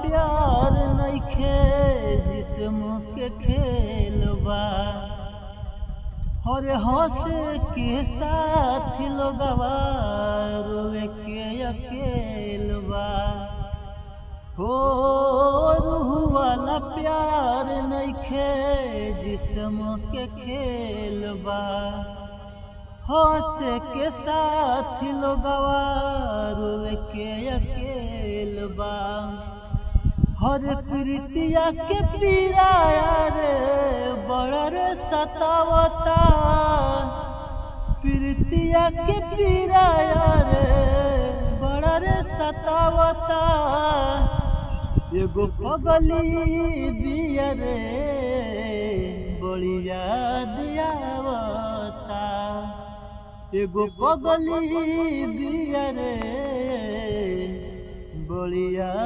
प्यार नइखे जिस्म के खेलबा और हंसे के साथ लोगवा रोवे के अकेलबा हो रूह वाला प्यार नइखे जिस्म के खेलबा हंसे के साथ लोगवा रोवे के अकेलबा हर प्रीतिया के पीराया रे बड़ा रे सतावता प्रीतिया के पीराया रे बड़ा रे सतावता एगो पगली बिया रे बड़ी याद आवता एगो पगली बिया रे बड़ी याद